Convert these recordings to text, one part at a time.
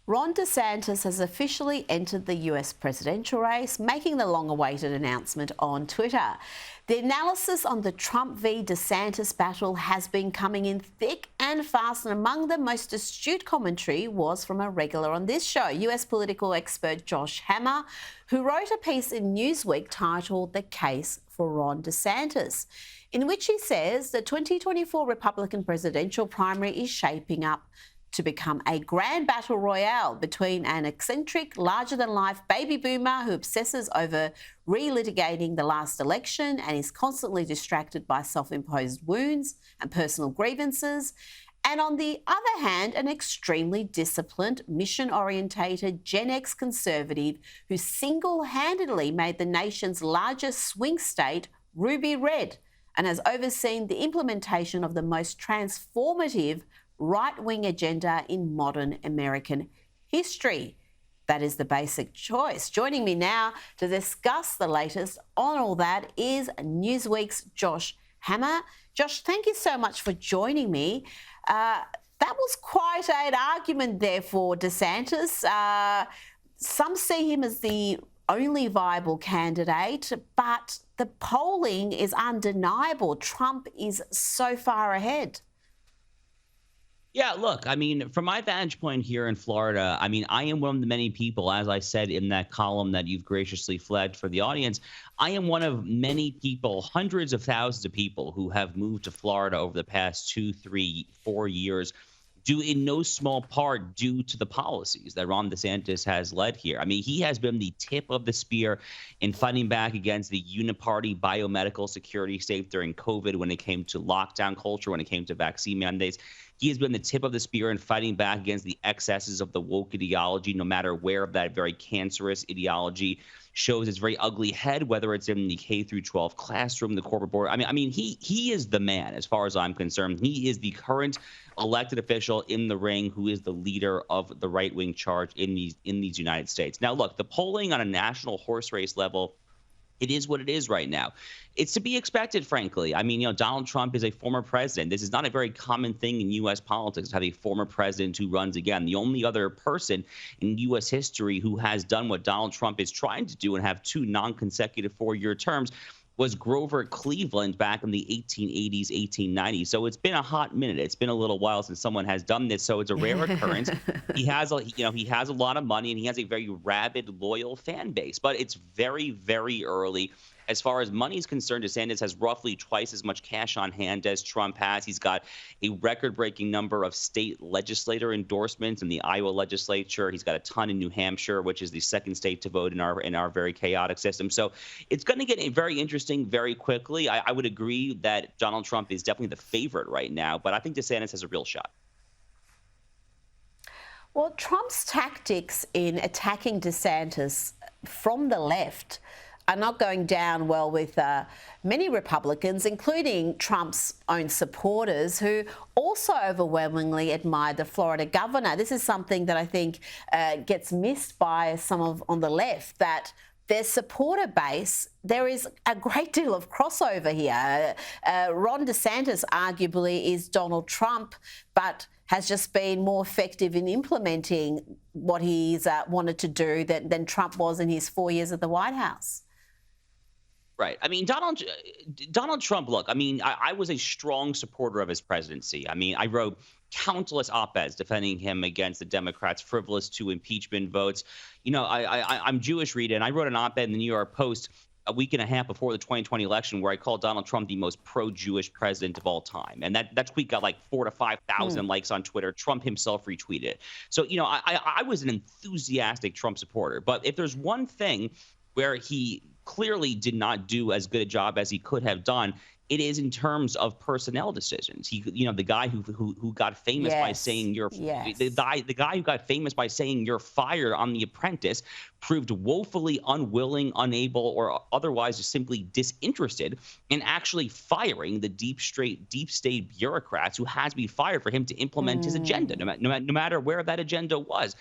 Ron DeSantis has officially entered the US presidential race, making the long-awaited announcement on Twitter. The analysis on the Trump v DeSantis battle has been coming in thick and fast, and among the most astute commentary was from a regular on this show, US political expert Josh Hammer, who wrote a piece in Newsweek titled "The Case for Ron DeSantis," in which he says the 2024 Republican presidential primary is shaping up to become a grand battle royale between an eccentric, larger-than-life baby boomer who obsesses over relitigating the last election and is constantly distracted by self-imposed wounds and personal grievances, and on the other hand, an extremely disciplined, mission-orientated Gen X conservative who single-handedly made the nation's largest swing state ruby red and has overseen the implementation of the most transformative right-wing agenda in modern American history. That is the basic choice. Joining me now to discuss the latest on all that is Newsweek's Josh Hammer. Josh, thank you so much for joining me. That was quite an argument there for DeSantis. Some see him as the only viable candidate, but the polling is undeniable. Trump is so far ahead. Yeah, look, I mean, from my vantage point here in Florida, I mean, I am one of the many people, as I said in that column that you've graciously flagged for the audience, I am one of many people, hundreds of thousands of people who have moved to Florida over the past 2, 3, 4 years, due in no small part due to the policies that Ron DeSantis has led here. I mean, he has been the tip of the spear in fighting back against the uniparty biomedical security state during COVID when it came to lockdown culture, when it came to vaccine mandates. He has been the tip of the spear in fighting back against the excesses of the woke ideology, no matter where that very cancerous ideology shows its very ugly head, whether it's in the K through 12 classroom, the corporate board. I mean, he is the man, as far as I'm concerned. He is the current elected official in the ring who is the leader of the right-wing charge in these United States. Now, look, the polling on a national horse race level, it is what it is right now. It's to be expected, frankly. I mean, Donald Trump is a former president. This is not a very common thing in U.S. politics to have a former president who runs again. The only other person in U.S. history who has done what Donald Trump is trying to do and have 2 non-consecutive 4-year terms was Grover Cleveland back in the 1880s, 1890s. So it's been a hot minute. It's been a little while since someone has done this. So it's a rare occurrence. He has a lot of money and he has a very rabid, loyal fan base. But it's very, very early. As far as money is concerned, DeSantis has roughly twice as much cash on hand as Trump has. He's got a record-breaking number of state legislator endorsements in the Iowa legislature. He's got a ton in New Hampshire, which is the second state to vote in our very chaotic system. So it's going to get very interesting very quickly. I would agree that Donald Trump is definitely the favorite right now, but I think DeSantis has a real shot. Well, Trump's tactics in attacking DeSantis from the left are not going down well with many Republicans, including Trump's own supporters, who also overwhelmingly admire the Florida governor. This is something that I think gets missed by some on the left, that their supporter base, there is a great deal of crossover here. Ron DeSantis arguably is Donald Trump, but has just been more effective in implementing what he's wanted to do than Trump was in his 4 years at the White House. Right. I mean, Donald Trump, look, I mean, I was a strong supporter of his presidency. I mean, I wrote countless op-eds defending him against the Democrats' frivolous 2 impeachment votes. I'm Jewish, Rita, and I wrote an op-ed in the New York Post a week and a half before the 2020 election where I called Donald Trump the most pro-Jewish president of all time. And that tweet got like 4,000 to 5,000 likes on Twitter. Trump himself retweeted it. So, I was an enthusiastic Trump supporter. But if there's one thing where he clearly did not do as good a job as he could have done, it is in terms of personnel decisions. He, the guy who got famous by saying the guy who got famous by saying you're fired on The Apprentice proved woefully unwilling, unable, or otherwise just simply disinterested in actually firing the deep state bureaucrats who has to be fired for him to implement his agenda, no matter where that agenda was.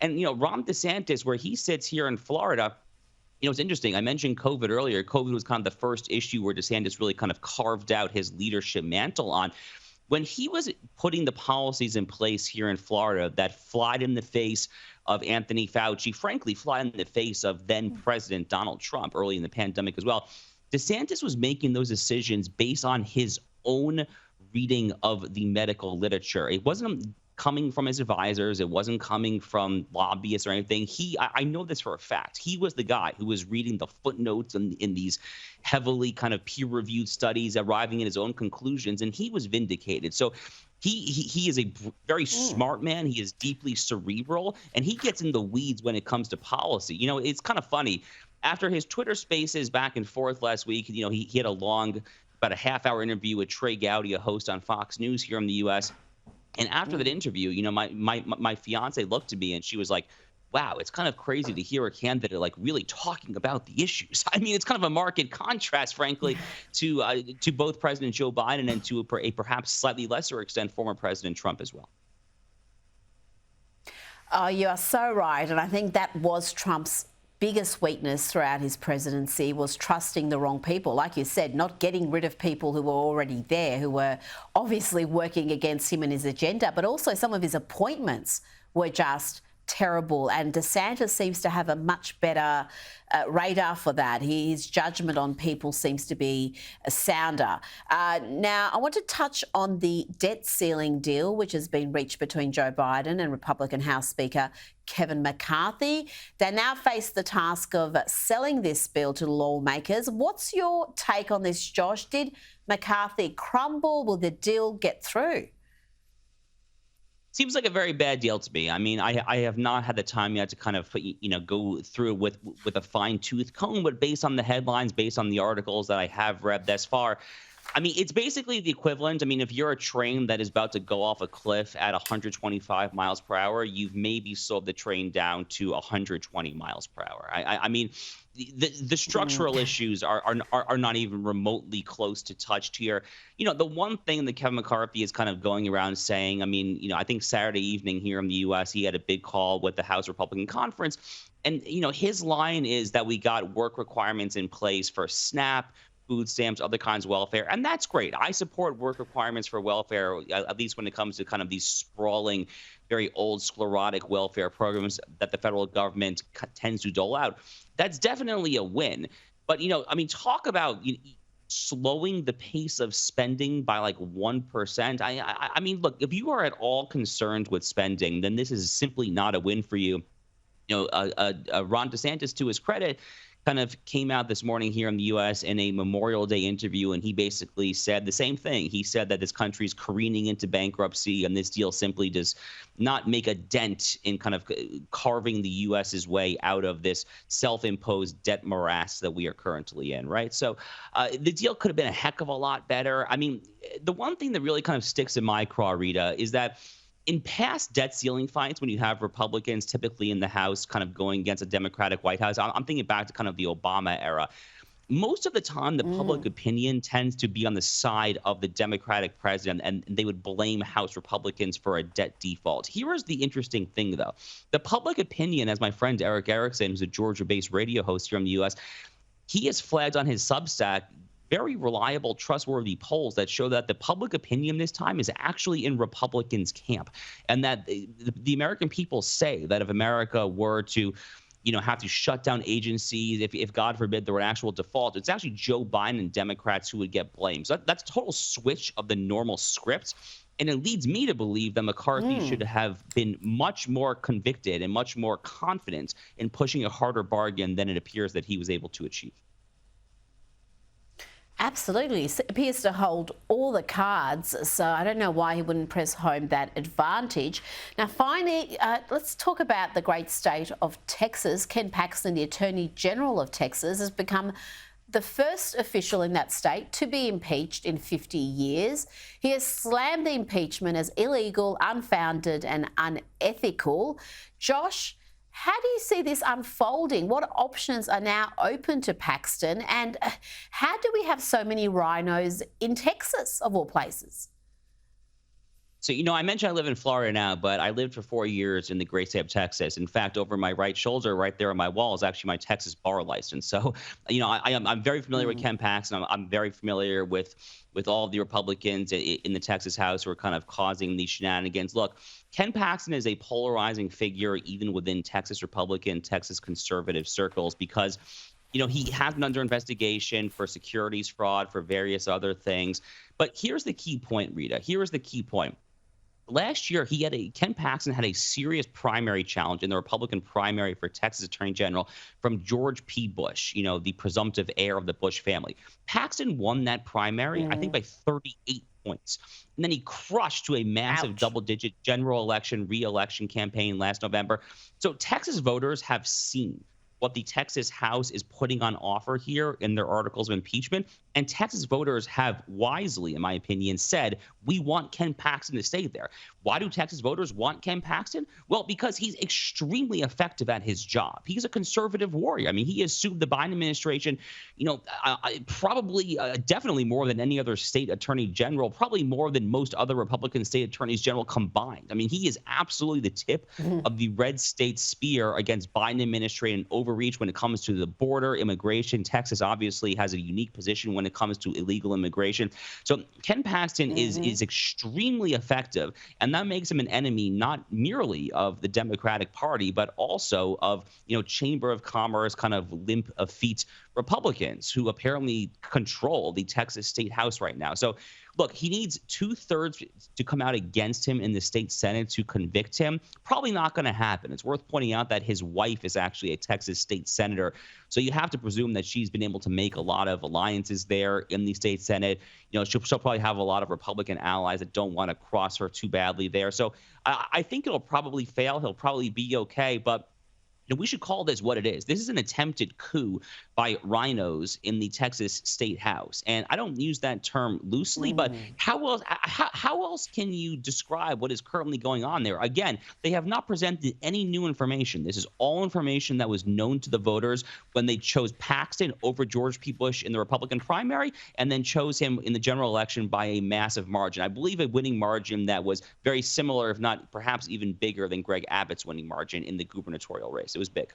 And Ron DeSantis, where he sits here in Florida, it's interesting. I mentioned COVID earlier. COVID was kind of the first issue where DeSantis really kind of carved out his leadership mantle on. when he was putting the policies in place here in Florida that flied in the face of Anthony Fauci, frankly, flied in the face of then President Donald Trump early in the pandemic as well, DeSantis was making those decisions based on his own reading of the medical literature. It wasn't coming from his advisors. It wasn't coming from lobbyists or anything. I know this for a fact. He was the guy who was reading the footnotes in these heavily kind of peer-reviewed studies, arriving at his own conclusions, and he was vindicated. So he is a very smart man. He is deeply cerebral, and he gets in the weeds when it comes to policy. You know, it's kind of funny. After his Twitter Spaces back and forth last week, you know, he had a long, about a half-hour interview with Trey Gowdy, a host on Fox News here in the U.S., and after that interview, you know, my fiance looked at me and she was like, wow, it's kind of crazy to hear a candidate like really talking about the issues. I mean, it's kind of a marked contrast, frankly, to both President Joe Biden and to a perhaps slightly lesser extent former President Trump as well. Oh, you are so right. And I think that was Trump's biggest weakness throughout his presidency, was trusting the wrong people. Like you said, not getting rid of people who were already there, who were obviously working against him and his agenda, but also some of his appointments were just terrible. And DeSantis seems to have a much better radar for that. His judgment on people seems to be sounder. Now, I want to touch on the debt ceiling deal, which has been reached between Joe Biden and Republican House Speaker Kevin McCarthy. They now face the task of selling this bill to lawmakers. What's your take on this, Josh? Did McCarthy crumble? Will the deal get through? Seems like a very bad deal to me. I mean, I have not had the time yet to kind of, you know, go through it with a fine-tooth comb, but based on the headlines, based on the articles that I have read thus far, I mean, it's basically the equivalent. I mean, if you're a train that is about to go off a cliff at 125 miles per hour, you've maybe slowed the train down to 120 miles per hour. I mean, the structural issues are not even remotely close to touched here. You know, the one thing that Kevin McCarthy is kind of going around saying, I mean, you know, I think Saturday evening here in the U.S., he had a big call with the House Republican Conference. And, you know, his line is that we got work requirements in place for SNAP, food stamps, other kinds of welfare. And that's great. I support work requirements for welfare, at least when it comes to kind of these sprawling, very old sclerotic welfare programs that the federal government tends to dole out. That's definitely a win. But, you know, I mean, talk about slowing the pace of spending by like 1%. I mean, look, if you are at all concerned with spending, then this is simply not a win for you. You know, Ron DeSantis, to his credit, kind of came out this morning here in the U.S. in a Memorial Day interview, and he basically said the same thing. He said that this country's careening into bankruptcy, and this deal simply does not make a dent in kind of carving the U.S.'s way out of this self-imposed debt morass that we are currently in, right? So the deal could have been a heck of a lot better. I mean, the one thing that really kind of sticks in my craw, Rita, is that in past debt ceiling fights, when you have Republicans typically in the House kind of going against a Democratic White House, I'm thinking back to kind of the Obama era. Most of the time, the public opinion tends to be on the side of the Democratic president, and they would blame House Republicans for a debt default. Here is the interesting thing, though. The public opinion, as my friend Eric Erickson, who's a Georgia-based radio host here in the U.S., he has flagged on his Substack very reliable, trustworthy polls that show that the public opinion this time is actually in Republicans' camp, and that the American people say that if America were to, you know, have to shut down agencies, if God forbid there were an actual default, it's actually Joe Biden and Democrats who would get blamed. So that's a total switch of the normal script. And it leads me to believe that McCarthy should have been much more convicted and much more confident in pushing a harder bargain than it appears that he was able to achieve. Absolutely. He appears to hold all the cards, so I don't know why he wouldn't press home that advantage. Now, finally, let's talk about the great state of Texas. Ken Paxton, the Attorney General of Texas, has become the first official in that state to be impeached in 50 years. He has slammed the impeachment as illegal, unfounded and unethical. Josh, how do you see this unfolding? What options are now open to Paxton? And how do we have so many rhinos in Texas, of all places? So, I mentioned I live in Florida now, but I lived for 4 years in the great state of Texas. In fact, over my right shoulder, right there on my wall, is actually my Texas bar license. So, I'm very familiar with Mm. Ken Paxton. I'm very familiar with all of the Republicans in the Texas House who are kind of causing these shenanigans. Look, Ken Paxton is a polarizing figure even within Texas Republican, Texas conservative circles because he has been under investigation for securities fraud, for various other things. But here's the key point, Rita. Here is the key point. Last year, Ken Paxton had a serious primary challenge in the Republican primary for Texas Attorney General from George P. Bush, the presumptive heir of the Bush family. Paxton won that primary, I think, Mm. by 38 points. And then he crushed to a massive Ouch. double-digit general election, re-election campaign last November. So Texas voters have seen what the Texas House is putting on offer here in their articles of impeachment. And Texas voters have wisely, in my opinion, said, we want Ken Paxton to stay there. Why do Texas voters want Ken Paxton? Well, because he's extremely effective at his job. He's a conservative warrior. I mean, he has sued the Biden administration, probably definitely more than any other state attorney general, probably more than most other Republican state attorneys general combined. I mean, he is absolutely the tip Mhm. of the red state spear against Biden administration and overreach when it comes to the border, immigration. Texas obviously has a unique position when it comes to illegal immigration. So Ken Paxton is extremely effective, and that makes him an enemy not merely of the Democratic Party, but also of Chamber of Commerce kind of limp of feet Republicans who apparently control the Texas State House right now. So look, he needs 2/3 to come out against him in the state Senate to convict him. Probably not going to happen. It's worth pointing out that his wife is actually a Texas state senator. So you have to presume that she's been able to make a lot of alliances there in the state Senate. She'll probably have a lot of Republican allies that don't want to cross her too badly there. So I think it'll probably fail. He'll probably be okay. But we should call this what it is. This is an attempted coup by rhinos in the Texas State House. And I don't use that term loosely, but Mm. how else can you describe what is currently going on there? Again, they have not presented any new information. This is all information that was known to the voters when they chose Paxton over George P. Bush in the Republican primary and then chose him in the general election by a massive margin. I believe a winning margin that was very similar, if not perhaps even bigger than Greg Abbott's winning margin in the gubernatorial race. It was big.